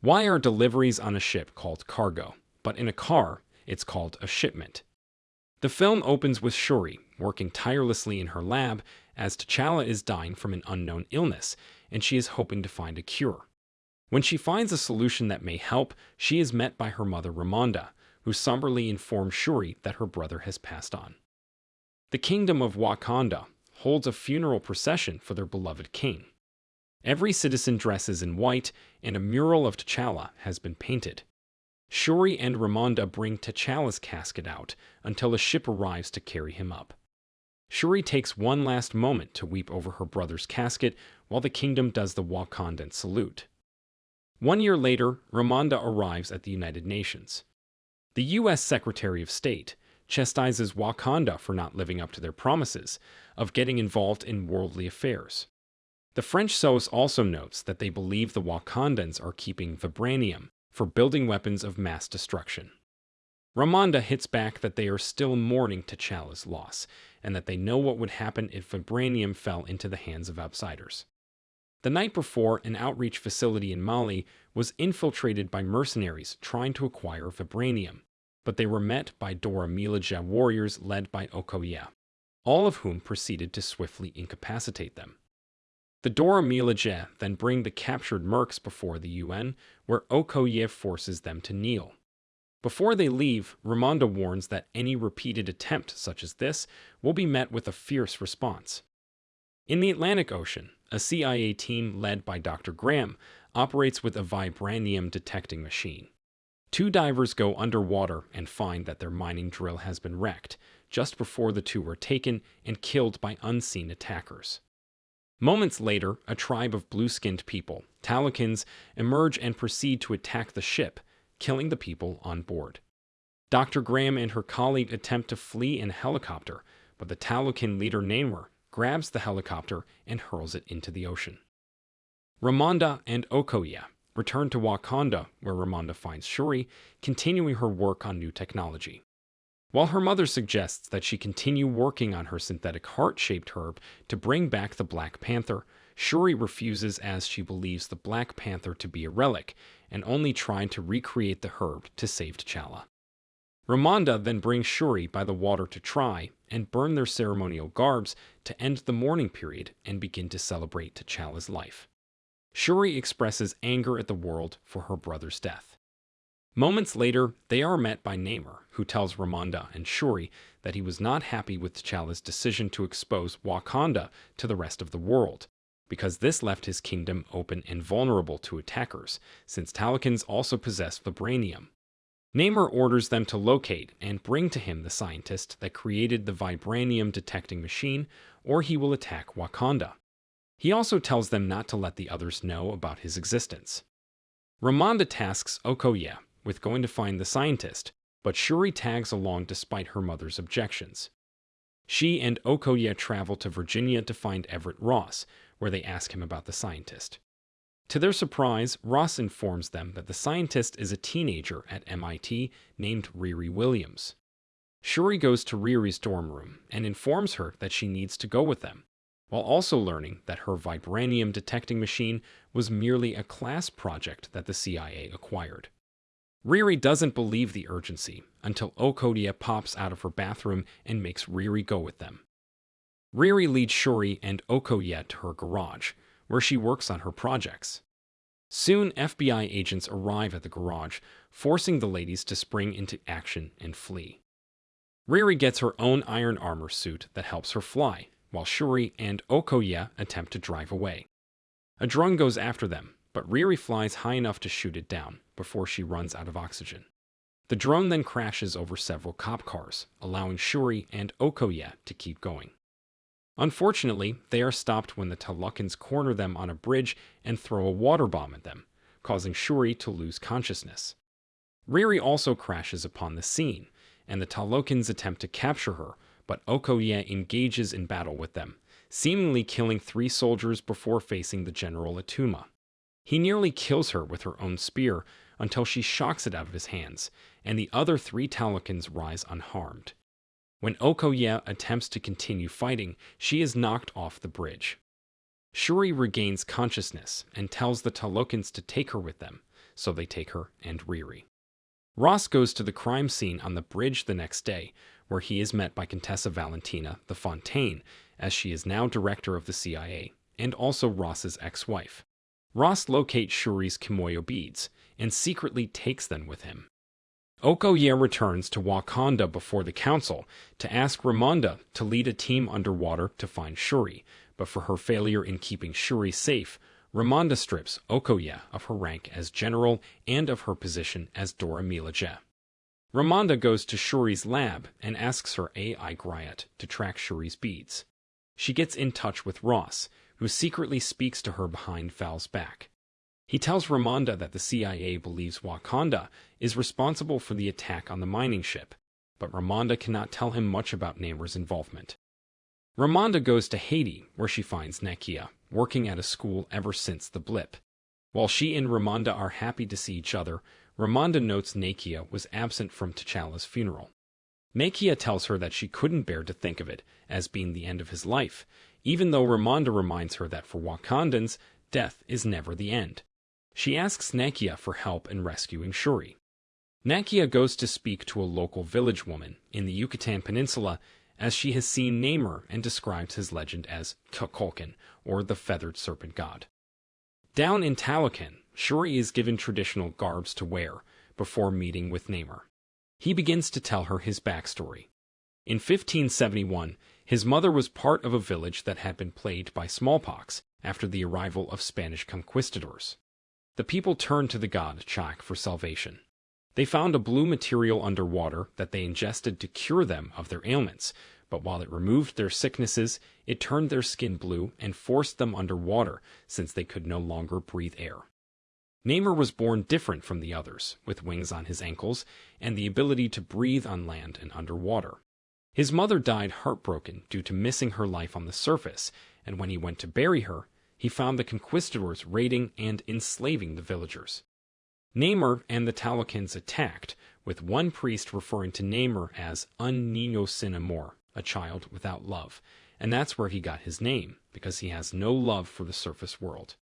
Why are deliveries on a ship called cargo, but in a car, it's called a shipment? The film opens with Shuri working tirelessly in her lab as T'Challa is dying from an unknown illness, and she is hoping to find a cure. When she finds a solution that may help, she is met by her mother Ramonda, who somberly informs Shuri that her brother has passed on. The kingdom of Wakanda holds a funeral procession for their beloved king. Every citizen dresses in white, and a mural of T'Challa has been painted. Shuri and Ramonda bring T'Challa's casket out until a ship arrives to carry him up. Shuri takes one last moment to weep over her brother's casket while the kingdom does the Wakandan salute. 1 year later, Ramonda arrives at the United Nations. The U.S. Secretary of State chastises Wakanda for not living up to their promises of getting involved in worldly affairs. The French SOS also notes that they believe the Wakandans are keeping vibranium for building weapons of mass destruction. Ramonda hits back that they are still mourning T'Challa's loss, and that they know what would happen if vibranium fell into the hands of outsiders. The night before, an outreach facility in Mali was infiltrated by mercenaries trying to acquire vibranium, but they were met by Dora Milaje warriors led by Okoye, all of whom proceeded to swiftly incapacitate them. The Dora Milaje then bring the captured mercs before the UN, where Okoye forces them to kneel. Before they leave, Ramonda warns that any repeated attempt such as this will be met with a fierce response. In the Atlantic Ocean, a CIA team led by Dr. Graham operates with a vibranium detecting machine. 2 divers go underwater and find that their mining drill has been wrecked, just before the 2 were taken and killed by unseen attackers. Moments later, a tribe of blue-skinned people, Talokans, emerge and proceed to attack the ship, killing the people on board. Dr. Graham and her colleague attempt to flee in a helicopter, but the Talokan leader Namor grabs the helicopter and hurls it into the ocean. Ramonda and Okoye return to Wakanda, where Ramonda finds Shuri, continuing her work on new technology. While her mother suggests that she continue working on her synthetic heart-shaped herb to bring back the Black Panther, Shuri refuses as she believes the Black Panther to be a relic and only tried to recreate the herb to save T'Challa. Ramonda then brings Shuri by the water to try and burn their ceremonial garbs to end the mourning period and begin to celebrate T'Challa's life. Shuri expresses anger at the world for her brother's death. Moments later, they are met by Namor, who tells Ramonda and Shuri that he was not happy with T'Challa's decision to expose Wakanda to the rest of the world, because this left his kingdom open and vulnerable to attackers, since Talokans also possess vibranium. Namor orders them to locate and bring to him the scientist that created the vibranium detecting machine, or he will attack Wakanda. He also tells them not to let the others know about his existence. Ramonda tasks Okoye with going to find the scientist, but Shuri tags along despite her mother's objections. She and Okoye travel to Virginia to find Everett Ross, where they ask him about the scientist. To their surprise, Ross informs them that the scientist is a teenager at MIT named Riri Williams. Shuri goes to Riri's dorm room and informs her that she needs to go with them, while also learning that her vibranium detecting machine was merely a class project that the CIA acquired. Riri doesn't believe the urgency until Okoye pops out of her bathroom and makes Riri go with them. Riri leads Shuri and Okoye to her garage, where she works on her projects. Soon, FBI agents arrive at the garage, forcing the ladies to spring into action and flee. Riri gets her own iron armor suit that helps her fly, while Shuri and Okoye attempt to drive away. A drone goes after them, but Riri flies high enough to shoot it down before she runs out of oxygen. The drone then crashes over several cop cars, allowing Shuri and Okoye to keep going. Unfortunately, they are stopped when the Talokans corner them on a bridge and throw a water bomb at them, causing Shuri to lose consciousness. Riri also crashes upon the scene, and the Talokans attempt to capture her, but Okoye engages in battle with them, seemingly killing 3 soldiers before facing the General Attuma. He nearly kills her with her own spear until she shocks it out of his hands, and the other 3 Talokans rise unharmed. When Okoye attempts to continue fighting, she is knocked off the bridge. Shuri regains consciousness and tells the Talokans to take her with them, so they take her and Riri. Ross goes to the crime scene on the bridge the next day, where he is met by Contessa Valentina, the Fontaine, as she is now director of the CIA, and also Ross's ex-wife. Ross locates Shuri's Kimoyo beads, and secretly takes them with him. Okoye returns to Wakanda before the council to ask Ramonda to lead a team underwater to find Shuri, but for her failure in keeping Shuri safe, Ramonda strips Okoye of her rank as general and of her position as Dora Milaje. Ramonda goes to Shuri's lab and asks her AI Griot to track Shuri's beads. She gets in touch with Ross, who secretly speaks to her behind Val's back. He tells Ramonda that the CIA believes Wakanda is responsible for the attack on the mining ship, but Ramonda cannot tell him much about Namor's involvement. Ramonda goes to Haiti, where she finds Nakia, working at a school ever since the blip. While she and Ramonda are happy to see each other, Ramonda notes Nakia was absent from T'Challa's funeral. Nakia tells her that she couldn't bear to think of it as being the end of his life, even though Ramonda reminds her that for Wakandans, death is never the end. She asks Nakia for help in rescuing Shuri. Nakia goes to speak to a local village woman in the Yucatan Peninsula as she has seen Namor and describes his legend as Kukulkan, or the feathered serpent god. Down in Talokan, Shuri is given traditional garbs to wear before meeting with Namor. He begins to tell her his backstory. In 1571, his mother was part of a village that had been plagued by smallpox after the arrival of Spanish conquistadors. The people turned to the god Chak for salvation. They found a blue material underwater that they ingested to cure them of their ailments, but while it removed their sicknesses, it turned their skin blue and forced them underwater since they could no longer breathe air. Namor was born different from the others, with wings on his ankles and the ability to breathe on land and underwater. His mother died heartbroken due to missing her life on the surface, and when he went to bury her, he found the conquistadors raiding and enslaving the villagers. Namor and the Talokans attacked, with one priest referring to Namor as un niño sin amor, a child without love, and that's where he got his name, because he has no love for the surface world.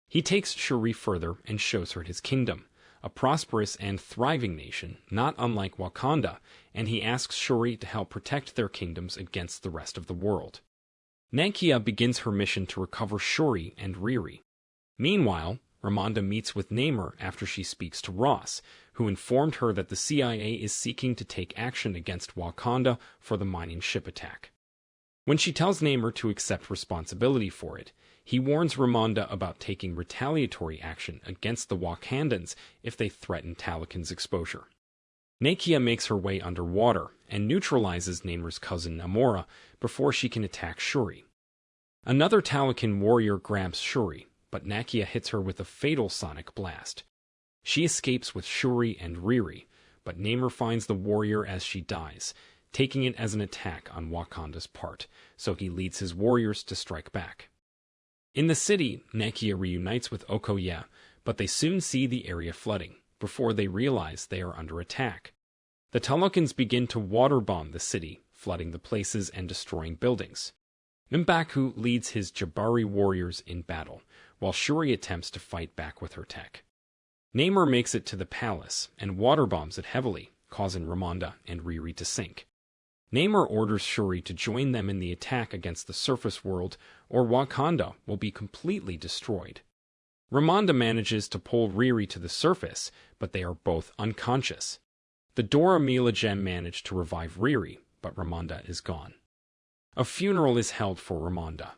He takes Shuri further and shows her his kingdom, a prosperous and thriving nation, not unlike Wakanda, and he asks Shuri to help protect their kingdoms against the rest of the world. Nakia begins her mission to recover Shuri and Riri. Meanwhile, Ramonda meets with Namor after she speaks to Ross, who informed her that the CIA is seeking to take action against Wakanda for the mining ship attack. When she tells Namor to accept responsibility for it, he warns Ramonda about taking retaliatory action against the Wakandans if they threaten Talokan's exposure. Nakia makes her way underwater and neutralizes Namor's cousin Namora before she can attack Shuri. Another Talokan warrior grabs Shuri, but Nakia hits her with a fatal sonic blast. She escapes with Shuri and Riri, but Namor finds the warrior as she dies, taking it as an attack on Wakanda's part, so he leads his warriors to strike back. In the city, Nakia reunites with Okoye, but they soon see the area flooding, before they realize they are under attack. The Talokans begin to water-bomb the city, flooding the places and destroying buildings. M'Baku leads his Jabari warriors in battle, while Shuri attempts to fight back with her tech. Namor makes it to the palace and water-bombs it heavily, causing Ramonda and Riri to sink. Namor orders Shuri to join them in the attack against the surface world, or Wakanda will be completely destroyed. Ramonda manages to pull Riri to the surface, but they are both unconscious. The Dora Milaje manage to revive Riri, but Ramonda is gone. A funeral is held for Ramonda.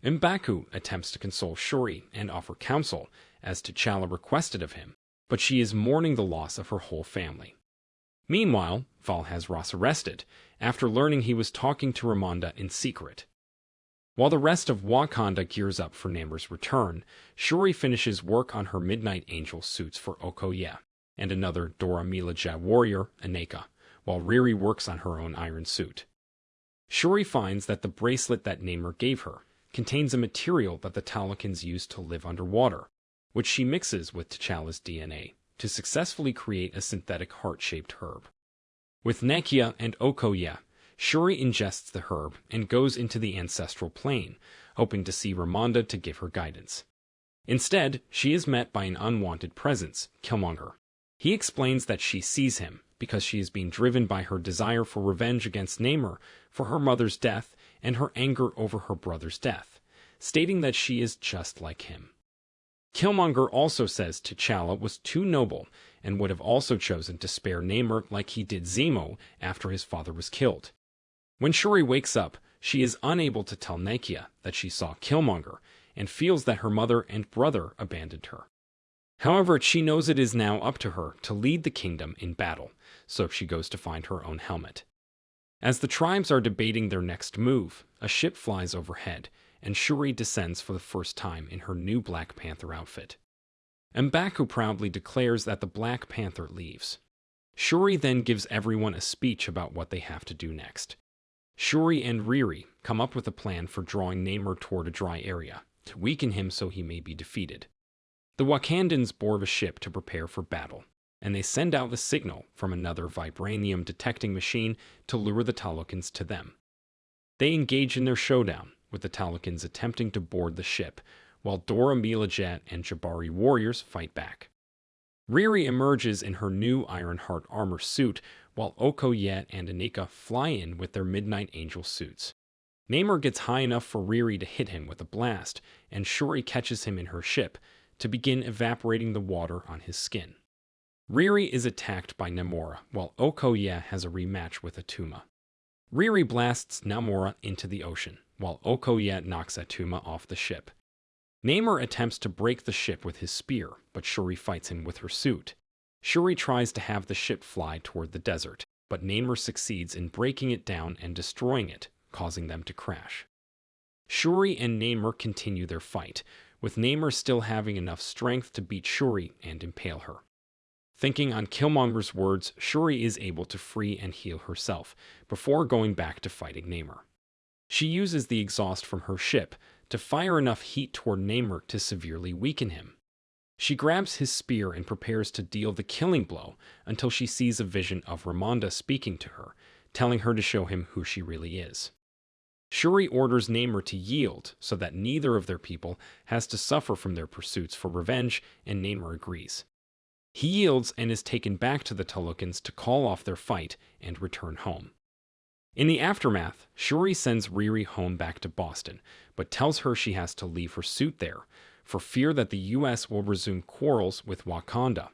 M'Baku attempts to console Shuri and offer counsel, as T'Challa requested of him, but she is mourning the loss of her whole family. Meanwhile, Val has Ross arrested, after learning he was talking to Ramonda in secret. While the rest of Wakanda gears up for Namor's return, Shuri finishes work on her Midnight Angel suits for Okoye, and another Dora Milaje warrior, Aneka, while Riri works on her own iron suit. Shuri finds that the bracelet that Namor gave her contains a material that the Talokans use to live underwater, which she mixes with T'Challa's DNA to successfully create a synthetic heart-shaped herb. With Nakia and Okoye, Shuri ingests the herb and goes into the ancestral plane, hoping to see Ramonda to give her guidance. Instead, she is met by an unwanted presence, Killmonger. He explains that she sees him because she is being driven by her desire for revenge against Namor for her mother's death and her anger over her brother's death, stating that she is just like him. Killmonger also says T'Challa was too noble and would have also chosen to spare Namor like he did Zemo after his father was killed. When Shuri wakes up, she is unable to tell Nakia that she saw Killmonger and feels that her mother and brother abandoned her. However, she knows it is now up to her to lead the kingdom in battle, so she goes to find her own helmet. As the tribes are debating their next move, a ship flies overhead, and Shuri descends for the first time in her new Black Panther outfit. M'Baku proudly declares that the Black Panther leaves. Shuri then gives everyone a speech about what they have to do next. Shuri and Riri come up with a plan for drawing Namor toward a dry area, to weaken him so he may be defeated. The Wakandans board a ship to prepare for battle, and they send out the signal from another vibranium detecting machine to lure the Talokans to them. They engage in their showdown, with the Talokans attempting to board the ship, while Dora Milaje and Jabari warriors fight back. Riri emerges in her new Ironheart armor suit, while Okoye and Aneka fly in with their Midnight Angel suits. Namor gets high enough for Riri to hit him with a blast, and Shuri catches him in her ship to begin evaporating the water on his skin. Riri is attacked by Namor, while Okoye has a rematch with Attuma. Riri blasts Namor into the ocean, while Okoye knocks Attuma off the ship. Namor attempts to break the ship with his spear, but Shuri fights him with her suit. Shuri tries to have the ship fly toward the desert, but Namor succeeds in breaking it down and destroying it, causing them to crash. Shuri and Namor continue their fight, with Namor still having enough strength to beat Shuri and impale her. Thinking on Killmonger's words, Shuri is able to free and heal herself before going back to fighting Namor. She uses the exhaust from her ship to fire enough heat toward Namor to severely weaken him. She grabs his spear and prepares to deal the killing blow until she sees a vision of Ramonda speaking to her, telling her to show him who she really is. Shuri orders Namor to yield so that neither of their people has to suffer from their pursuits for revenge, and Namor agrees. He yields and is taken back to the Talokans to call off their fight and return home. In the aftermath, Shuri sends Riri home back to Boston, but tells her she has to leave her suit there, for fear that the U.S. will resume quarrels with Wakanda.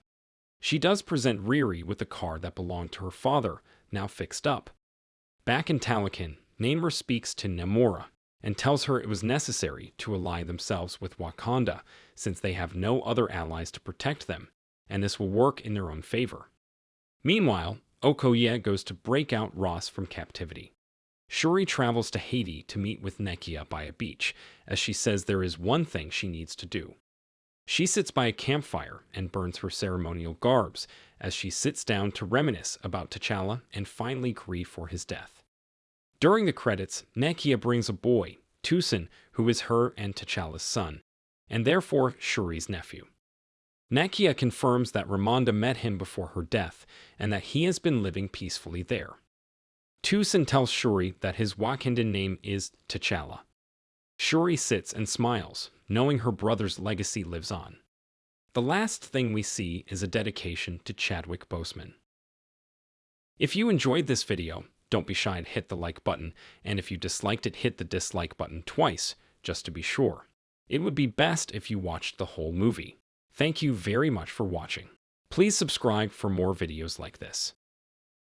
She does present Riri with a car that belonged to her father, now fixed up. Back in Talokan, Namor speaks to Namor and tells her it was necessary to ally themselves with Wakanda since they have no other allies to protect them, and this will work in their own favor. Meanwhile, Okoye goes to break out Ross from captivity. Shuri travels to Haiti to meet with Nakia by a beach, as she says there is one thing she needs to do. She sits by a campfire and burns her ceremonial garbs as she sits down to reminisce about T'Challa and finally grieve for his death. During the credits, Nakia brings a boy, Toussaint, who is her and T'Challa's son, and therefore Shuri's nephew. Nakia confirms that Ramonda met him before her death and that he has been living peacefully there. Toussaint tells Shuri that his Wakandan name is T'Challa. Shuri sits and smiles, knowing her brother's legacy lives on. The last thing we see is a dedication to Chadwick Boseman. If you enjoyed this video, don't be shy to hit the like button, and if you disliked it, hit the dislike button twice, just to be sure. It would be best if you watched the whole movie. Thank you very much for watching. Please subscribe for more videos like this.